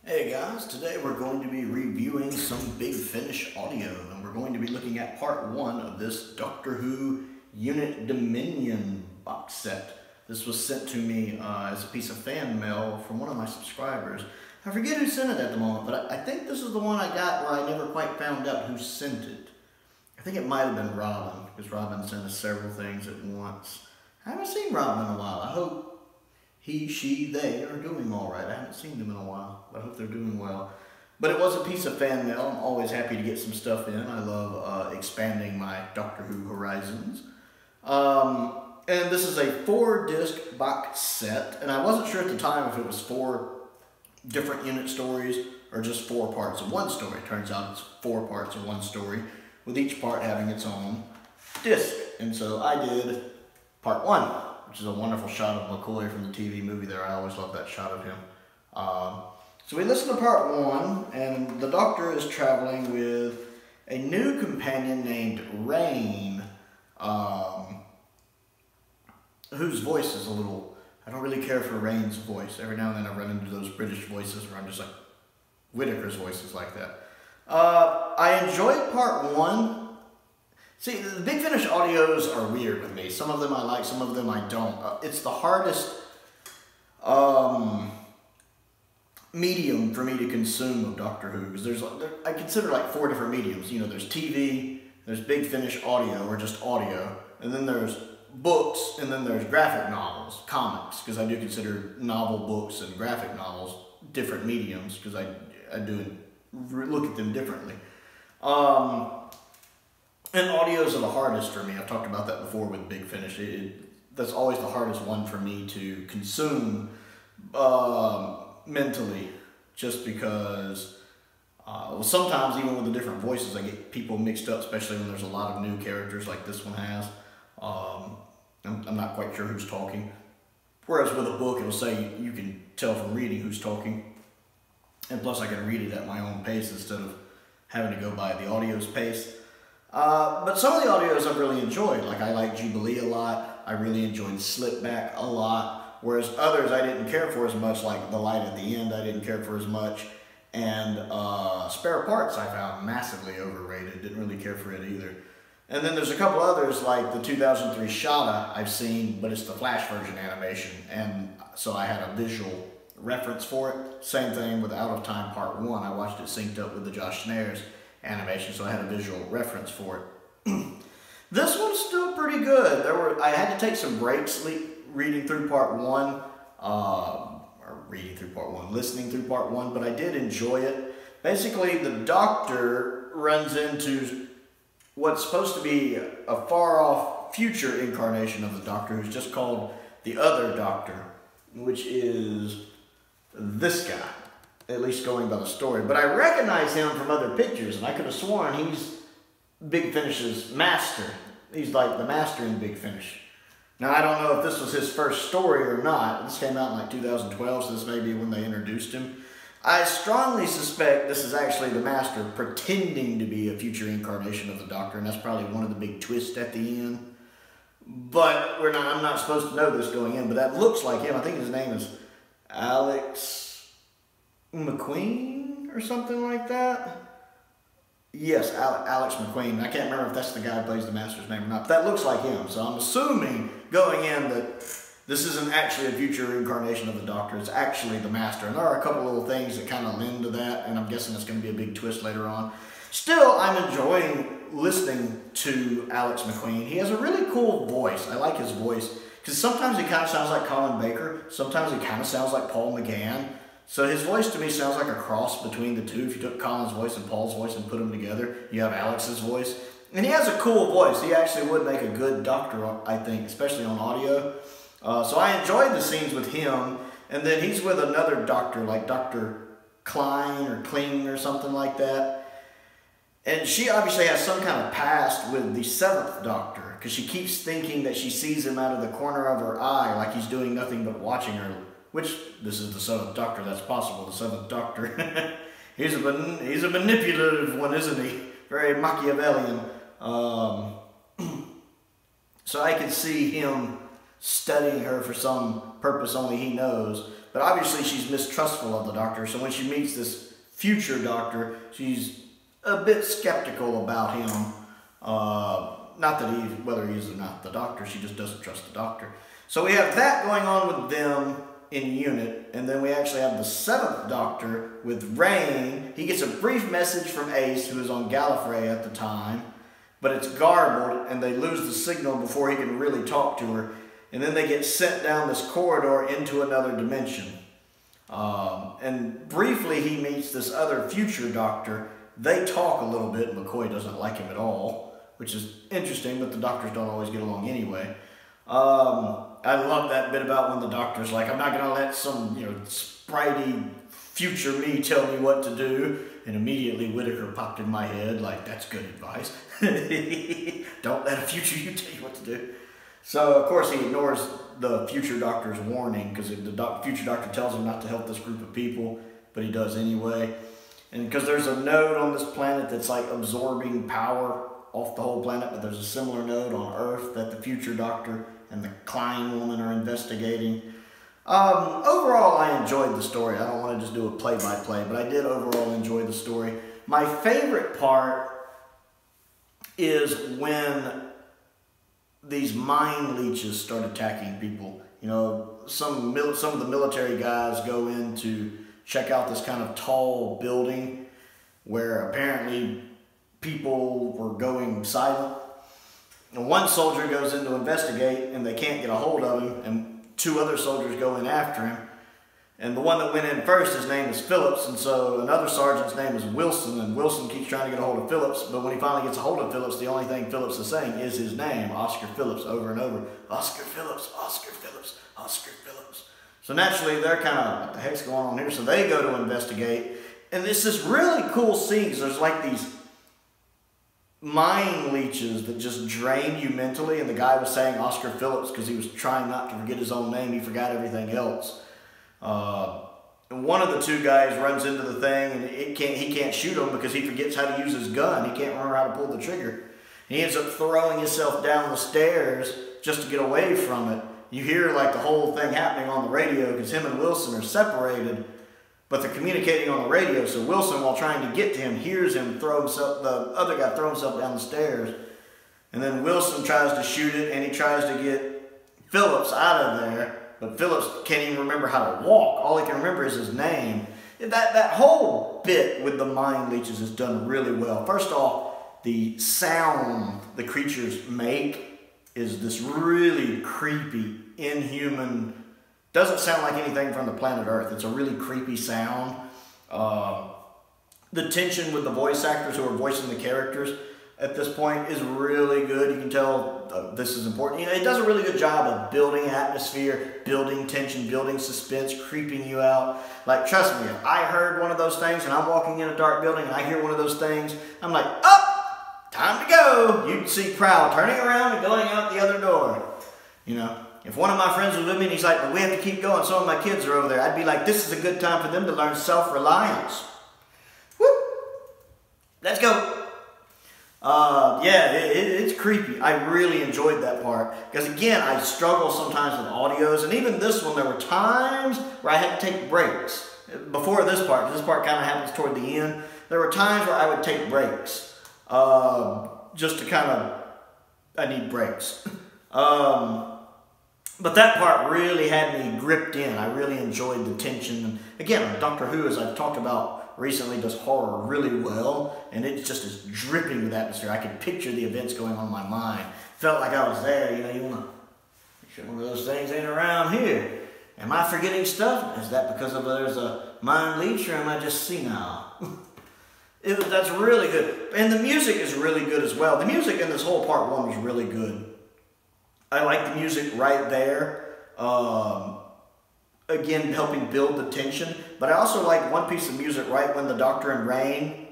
Hey guys, today we're going to be reviewing some Big Finish audio, and we're going to be looking at part 1 of this Doctor Who Unit Dominion box set. This was sent to me as a piece of fan mail from one of my subscribers. I forget who sent it at the moment, but I think this is the one I got where I never quite found out who sent it. I think it might have been Robin, because Robin sent us several things at once. I haven't seen Robin in a while. I hope he, she, they are doing all right. I haven't seen them in a while, but I hope they're doing well. But it was a piece of fan mail. I'm always happy to get some stuff in. I love expanding my Doctor Who horizons. And this is a 4-disc box set, and I wasn't sure at the time if it was 4 different unit stories or just 4 parts of one story. Turns out it's 4 parts of one story, with each part having its own disc. And so I did part 1, which is a wonderful shot of McCoy from the TV movie there. I always love that shot of him. So we listen to part 1, and the Doctor is traveling with a new companion named Rain, whose voice is a little... I don't really care for Rain's voice. Every now and then I run into those British voices where I'm just like, Whittaker's voice is like that. I enjoyed part 1. See, the Big Finish audios are weird with me. Some of them I like, some of them I don't. It's the hardest medium for me to consume of Doctor Who, because I consider like 4 different mediums. You know, there's TV, there's Big Finish audio, or just audio, and then there's books, and then there's graphic novels, comics, because I do consider novel books and graphic novels different mediums, because I do look at them differently. And audios are the hardest for me. I've talked about that before with Big Finish. That's always the hardest one for me to consume mentally, just because well, sometimes even with the different voices I get people mixed up, especially when there's a lot of new characters like this one has. I'm not quite sure who's talking. Whereas with a book it'll say you can tell from reading who's talking. And plus I can read it at my own pace instead of having to go by the audio's pace. But some of the audios I've really enjoyed. Like I like Jubilee a lot. I really enjoyed Slipback a lot. Whereas others I didn't care for as much, like The Light at the End I didn't care for as much. And Spare Parts I found massively overrated. Didn't really care for it either. And then there's a couple others like the 2003 Shada I've seen, but it's the Flash version animation. And so I had a visual reference for it. Same thing with Out of Time Part 1. I watched it synced up with the Josh Snares animation, so I had a visual reference for it. This one's still pretty good. I had to take some breaks reading through part 1, listening through part 1, but I did enjoy it. Basically, the Doctor runs into what's supposed to be a far-off future incarnation of the Doctor, who's just called the Other Doctor, which is this guy. At least going by the story. But I recognize him from other pictures, and I could have sworn he's Big Finish's master. He's like the master in Big Finish. Now, I don't know if this was his first story or not. This came out in like 2012, so this may be when they introduced him. I strongly suspect this is actually the master pretending to be a future incarnation of the Doctor, and that's probably one of the big twists at the end. But I'm not supposed to know this going in, but that looks like him. I think his name is Alex McQueen or something like that. Yes, Alex McQueen. I can't remember if that's the guy who plays the Master's name or not. But that looks like him. So I'm assuming going in that this isn't actually a future incarnation of the Doctor. It's actually the Master. And there are a couple little things that kind of lend to that. And I'm guessing it's going to be a big twist later on. Still, I'm enjoying listening to Alex McQueen. He has a really cool voice. I like his voice. Because sometimes he kind of sounds like Colin Baker. Sometimes he kind of sounds like Paul McGann. So his voice to me sounds like a cross between the two. If you took Colin's voice and Paul's voice and put them together, you have Alex's voice. And he has a cool voice. He actually would make a good Doctor, I think, especially on audio. So I enjoyed the scenes with him. And then he's with another Doctor, like Dr. Klein or Kling or something like that. And she obviously has some kind of past with the 7th Doctor, because she keeps thinking that she sees him out of the corner of her eye, like he's doing nothing but watching her. Which, this is the 7th Doctor, that's possible, the 7th Doctor. he's a manipulative one, isn't he? Very Machiavellian. So I could see him studying her for some purpose only he knows. But obviously she's mistrustful of the Doctor, so when she meets this future Doctor, she's a bit skeptical about him. Not that whether he is or not the Doctor, she just doesn't trust the Doctor. So we have that going on with them in unit, and then we actually have the 7th Doctor with Rain. He gets a brief message from Ace, who is on Gallifrey at the time, but it's garbled, and they lose the signal before he can really talk to her. And then they get sent down this corridor into another dimension. And briefly he meets this other future Doctor. They talk a little bit. McCoy doesn't like him at all, which is interesting, but the Doctors don't always get along anyway. I love that bit about when the Doctor's like, I'm not going to let some, spritey future me tell me what to do. And immediately Whittaker popped in my head, like, that's good advice. Don't let a future you tell you what to do. So, of course, he ignores the future Doctor's warning, because the future Doctor tells him not to help this group of people, but he does anyway. And because there's a node on this planet that's like absorbing power off the whole planet, but there's a similar node on Earth that the future Doctor and the Klein woman are investigating. Overall, I enjoyed the story. I don't want to just do a play-by-play, but I did overall enjoy the story. My favorite part is when these mind leeches start attacking people. Some of the military guys go in to check out this kind of tall building where apparently people were going silent. And one soldier goes in to investigate, and they can't get a hold of him, and 2 other soldiers go in after him. And the one that went in first, his name is Phillips, and so another sergeant's name is Wilson, and Wilson keeps trying to get a hold of Phillips, but when he finally gets a hold of Phillips, the only thing Phillips is saying is his name, Oscar Phillips, over and over. Oscar Phillips, Oscar Phillips, Oscar Phillips. So naturally, they're kind of, what the heck's going on here? So they go to investigate, and it's this really cool scene, because there's like these mind leeches that just drain you mentally, and the guy was saying Oscar Phillips because he was trying not to forget his own name. He forgot everything else. And one of the 2 guys runs into the thing, and he can't shoot him because he forgets how to use his gun. He can't remember how to pull the trigger. He ends up throwing himself down the stairs just to get away from it. You hear like the whole thing happening on the radio because him and Wilson are separated, but they're communicating on the radio. So Wilson, while trying to get to him, hears him the other guy throw himself down the stairs. And then Wilson tries to shoot it, and he tries to get Phillips out of there. But Phillips can't even remember how to walk. All he can remember is his name. That whole bit with the mind leeches is done really well. First off, the sound the creatures make is this really creepy, inhuman, doesn't sound like anything from the planet Earth. It's a really creepy sound. The tension with the voice actors who are voicing the characters at this point is really good. You can tell this is important. It does a really good job of building atmosphere, building tension, building suspense, creeping you out. Like, trust me, if I heard one of those things and I'm walking in a dark building and I hear one of those things, I'm like, oh, time to go. You'd see Prowl turning around and going out the other door. If one of my friends was with me and he's like, but we have to keep going, some of my kids are over there, I'd be like, this is a good time for them to learn self-reliance. Whoop. Let's go. Yeah, it's creepy. I really enjoyed that part. Because again, I struggle sometimes with audios. And even this one, there were times where I had to take breaks. Before this part kind of happens toward the end. There were times where I would take breaks. Just to kind of, I need breaks. But that part really had me gripped in. I really enjoyed the tension. And again, Doctor Who, as I've talked about recently, does horror really well, and it just is dripping with atmosphere. I could picture the events going on in my mind. Felt like I was there. You want to make sure one of those things ain't around here. Am I forgetting stuff? Is that because there's a mind leech, or am I just senile? That's really good. And the music is really good as well. The music in this whole part 1 was really good. I like the music right there. Again, helping build the tension. But I also like one piece of music right when the Doctor and Rain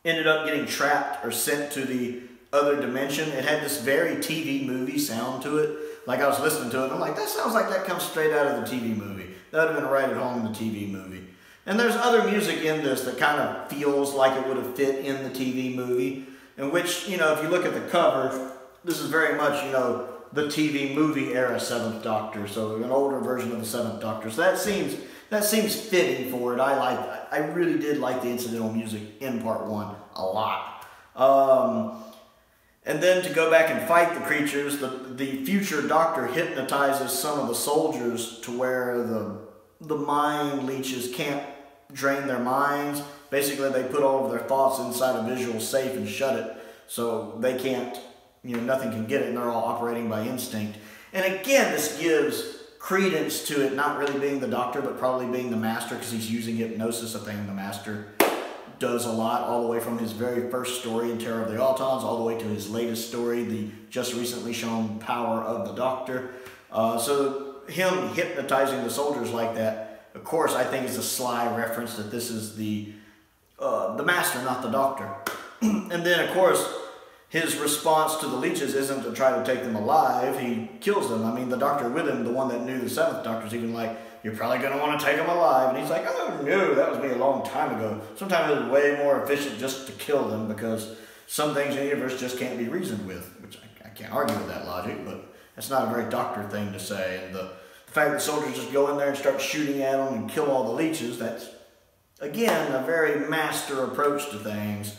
ended up getting trapped or sent to the other dimension. It had this very TV movie sound to it. Like I was listening to it and I'm like, that sounds like that comes straight out of the TV movie. That would have been right at home in the TV movie. And there's other music in this that kind of feels like it would have fit in the TV movie. In which, if you look at the cover, this is very much, the TV movie era 7th Doctor, so an older version of the 7th Doctor. So that seems fitting for it. I really did like the incidental music in part 1 a lot. And then to go back and fight the creatures, the future Doctor hypnotizes some of the soldiers to where the mind leeches can't drain their minds. Basically, they put all of their thoughts inside a visual safe and shut it, so they can't, nothing can get it, and they're all operating by instinct. And again, this gives credence to it not really being the Doctor, but probably being the Master, because he's using hypnosis, a thing the Master does a lot, all the way from his very first story in Terror of the Autons, all the way to his latest story, the just recently shown Power of the Doctor. So him hypnotizing the soldiers like that, of course, I think is a sly reference that this is the Master, not the Doctor. And then, of course, his response to the leeches isn't to try to take them alive. He kills them. I mean, the Doctor with him, the one that knew the 7th Doctor's even like, you're probably going to want to take them alive. And he's like, oh, no, that was me a long time ago. Sometimes it was way more efficient just to kill them, because some things in the universe just can't be reasoned with, which I can't argue with that logic, but that's not a very Doctor thing to say. And the fact that soldiers just go in there and start shooting at them and kill all the leeches, that's, again, a very Master approach to things.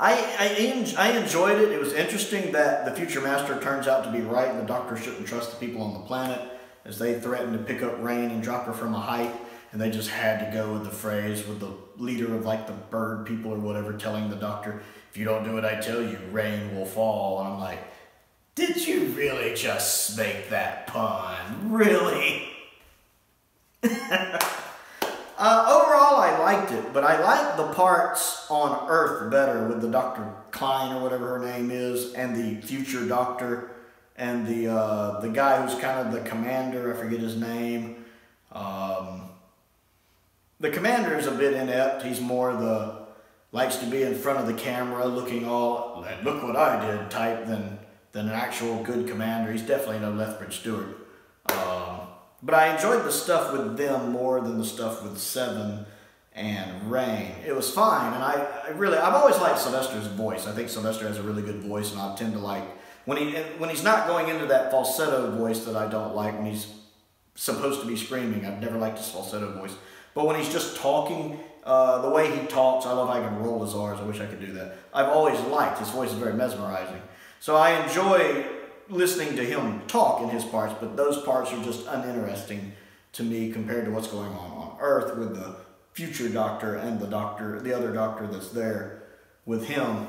I enjoyed it. It was interesting that the future Master turns out to be right, and the Doctor shouldn't trust the people on the planet, as they threatened to pick up Rain and drop her from a height, and they just had to go with the phrase with the leader of like the bird people or whatever telling the Doctor, if you don't do what I tell you, Rain will fall. And I'm like, did you really just make that pun? Really? Overall, I liked it, but I liked the parts on Earth better with the Dr. Klein or whatever her name is, and the future Doctor, and the guy who's kind of the commander. I forget his name. The commander is a bit inept. He's more likes to be in front of the camera, looking all look what I did type than an actual good commander. He's definitely no Lethbridge Stewart. But I enjoyed the stuff with them more than the stuff with Seven and Rain. It was fine, and I've always liked Sylvester's voice. I think Sylvester has a really good voice, and I tend to like when he's not going into that falsetto voice that I don't like when he's supposed to be screaming. I've never liked his falsetto voice, but when he's just talking, the way he talks, I love how I can roll his R's. I wish I could do that. I've always liked his voice; is very mesmerizing. So I enjoy listening to him talk in his parts, but those parts are just uninteresting to me compared to what's going on Earth with the future Doctor and the other Doctor that's there with him,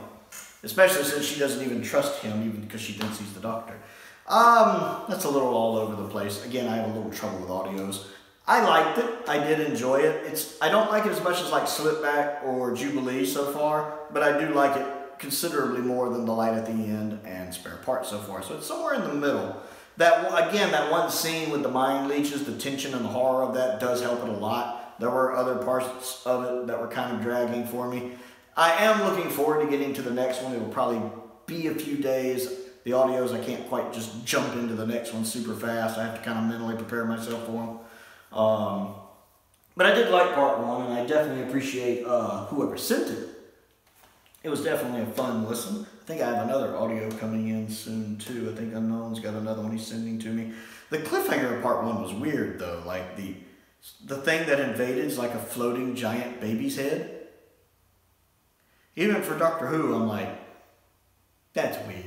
especially since she doesn't even trust him, even because she thinks he's the Doctor. That's a little all over the place. Again, I have a little trouble with audios. I liked it. I did enjoy it. I don't like it as much as like Slipback or Jubilee so far, but I do like it considerably more than The Light at the End and Spare Parts so far. So it's somewhere in the middle. That one scene with the mind leeches, the tension and the horror of that does help it a lot. There were other parts of it that were kind of dragging for me. I am looking forward to getting to the next one. It will probably be a few days. The audios, I can't quite just jump into the next one super fast. I have to kind of mentally prepare myself for them. But I did like part one, and I definitely appreciate whoever sent it. It was definitely a fun listen. I think I have another audio coming in soon too. I think Unknown's got another one he's sending to me. The cliffhanger of part one was weird though. Like the thing that invaded is like a floating giant baby's head. Even for Doctor Who, I'm like, that's weird.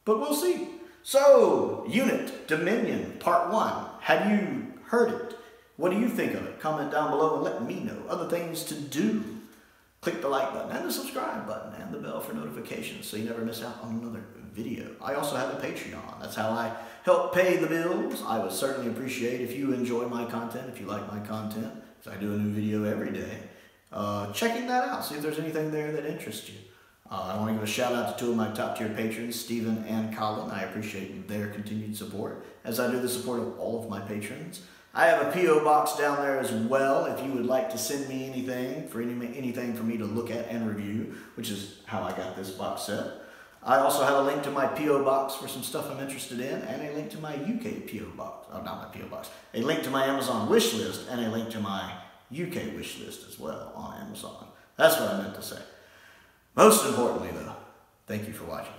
But we'll see. So, Unit Dominion Part 1. Have you heard it? What do you think of it? Comment down below and let me know. Other things to do. Click the like button and the subscribe button and the bell for notifications so you never miss out on another video. I also have a Patreon. That's how I help pay the bills. I would certainly appreciate if you enjoy my content, if you like my content, because I do a new video every day. Checking that out. See if there's anything there that interests you. I want to give a shout out to two of my top tier patrons, Stephen and Colin. I appreciate their continued support, as I do the support of all of my patrons. I have a P.O. box down there as well if you would like to send me anything for me to look at and review, which is how I got this box set. I also have a link to my P.O. box for some stuff I'm interested in, and a link to my UK P.O. box. Oh, not my P.O. box. A link to my Amazon wish list, and a link to my UK wish list as well on Amazon. That's what I meant to say. Most importantly, though, thank you for watching.